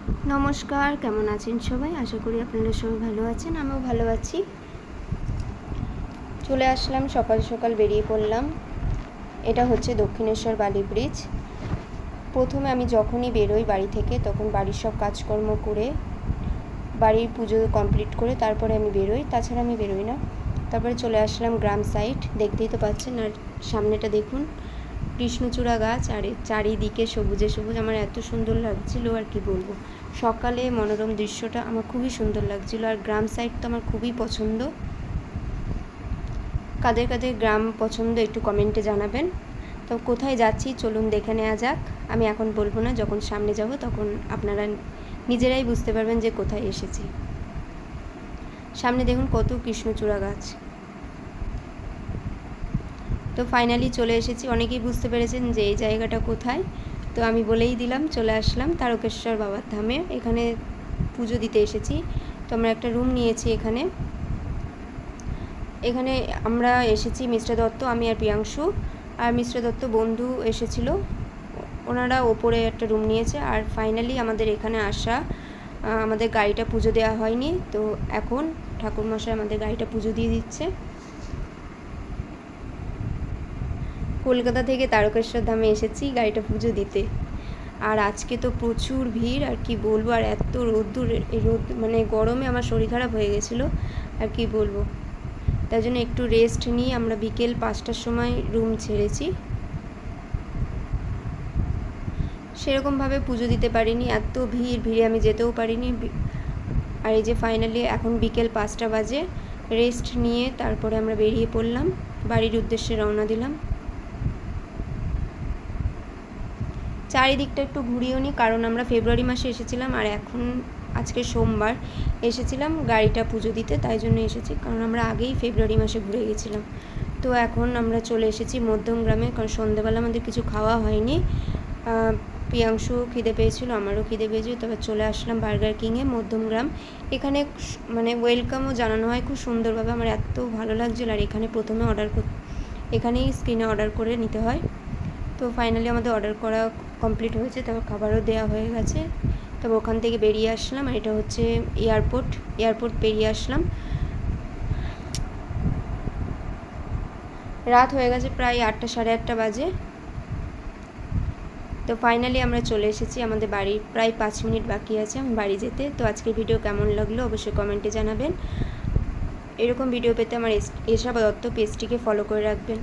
নমস্কার, কেমন আছেন সবাই? আশা করি আপনারা সবাই ভালো আছেন। আমিও ভালো আছি। চলে আসলাম, সকাল সকাল বেরিয়ে পড়লাম। এটা হচ্ছে দক্ষিণেশ্বর বালি ব্রিজ। প্রথমে আমি যখনই বেরোই বাড়ি থেকে তখন বাড়ির সব কাজকর্ম করে বাড়ির পুজো কমপ্লিট করে তারপরে আমি বেরোই, তাছাড়া আমি বেরোই না। তারপরে চলে আসলাম গ্রাম সাইড, দেখতেই তো পাচ্ছেন। আর সামনেটা দেখুন, কৃষ্ণচূড়া গাছ, আর চারিদিকে সবুজে সবুজ। আমার এত সুন্দর লাগছিল আর কি বলবো। সকালে মনোরম দৃশ্যটা আমার খুবই সুন্দর লাগছিল। আর গ্রাম সাইড তো আমার খুবই পছন্দ। কাদের কাদের গ্রাম পছন্দ একটু কমেন্টে জানাবেন। তো কোথায় যাচ্ছি চলুন দেখে নেওয়া যাক। আমি এখন বলবো না, যখন সামনে যাব তখন আপনারা নিজেরাই বুঝতে পারবেন যে কোথায় এসেছি। সামনে দেখুন কত কৃষ্ণচূড়া গাছ। তো ফাইনালি চলে এসেছি। অনেকেই বুঝতে পেরেছেন যে এই জায়গাটা কোথায়, তো আমি বলেই দিলাম। চলে আসলাম তারকেশ্বর বাবার ধামে। এখানে পুজো দিতে এসেছি। তো আমরা একটা রুম নিয়েছি এখানে। আমরা এসেছি মিস্টার দত্ত, আমি আর প্রিয়াংশু, আর মিস্টার দত্ত বন্ধু এসেছিল। ওনারা ওপরে একটা রুম নিয়েছে। আর ফাইনালি আমাদের এখানে আসা, আমাদের গাড়িটা পুজো দেওয়া হয়নি, তো এখন ঠাকুরমশাই আমাদের গাড়িটা পুজো দিয়ে দিচ্ছে। কলকাতা থেকে তারকেশ্বর ধামে এসেছি গাড়িটা পুজো দিতে। আর আজকে তো প্রচুর ভিড়, আর কি বলবো। আর এত রোদ্দুর, রোদ মানে গরমে আমার শরীর খারাপ হয়ে গেছিলো, আর কি বলবো। তাই জন্য একটু রেস্ট নিয়ে আমরা বিকেল 5টার সময় রুম ছেড়েছি। সেরকমভাবে পুজো দিতে পারিনি, এত ভিড়ে আমি যেতেও পারিনি। আর এই যে ফাইনালি এখন বিকেল 5টা বাজে। রেস্ট নিয়ে তারপরে আমরা বেরিয়ে পড়লাম, বাড়ির উদ্দেশ্যে রওনা দিলাম। চারিদিকটা একটু ঘুরিয়েও নিই, কারণ আমরা ফেব্রুয়ারি মাসে এসেছিলাম আর এখন আজকে সোমবার এসেছিলাম গাড়িটা পুজো দিতে, তাই জন্য এসেছি। কারণ আমরা আগেই ফেব্রুয়ারি মাসে ঘুরে গেছিলাম। তো এখন আমরা চলে এসেছি মধ্যমগ্রামে, কারণ সন্ধ্যেবেলা আমাদের কিছু খাওয়া হয়নি। প্রিয়াংশু খিদে পেয়েছিল, আমারও খিদে পেয়েছিল। তবে চলে আসলাম বার্গার কিংয়ে মধ্যমগ্রাম। এখানে মানে ওয়েলকামও জানানো হয় খুব সুন্দরভাবে। আমার এত ভালো লাগছিল। আর এখানে প্রথমে এখানেই স্ক্রিনে অর্ডার করে নিতে হয়। তো ফাইনালি আমাদের অর্ডার করা কমপ্লিট হয়েছে, তারপর খাবারও দেওয়া হয়ে গেছে। তবে ওখান থেকে বেরিয়ে আসলাম। আর এটা হচ্ছে এয়ারপোর্ট পেরিয়ে আসলাম। রাত হয়ে গেছে প্রায় 8টা সাড়ে 8টা বাজে। তো ফাইনালি আমরা চলে এসেছি আমাদের বাড়ি। প্রায় 5 মিনিট বাকি আছে আমি বাড়ি যেতে। তো আজকের ভিডিও কেমন লাগলো অবশ্যই কমেন্টে জানাবেন। এরকম ভিডিও পেতে আমার এশা দত্ত পেজটিকে ফলো করে রাখবেন।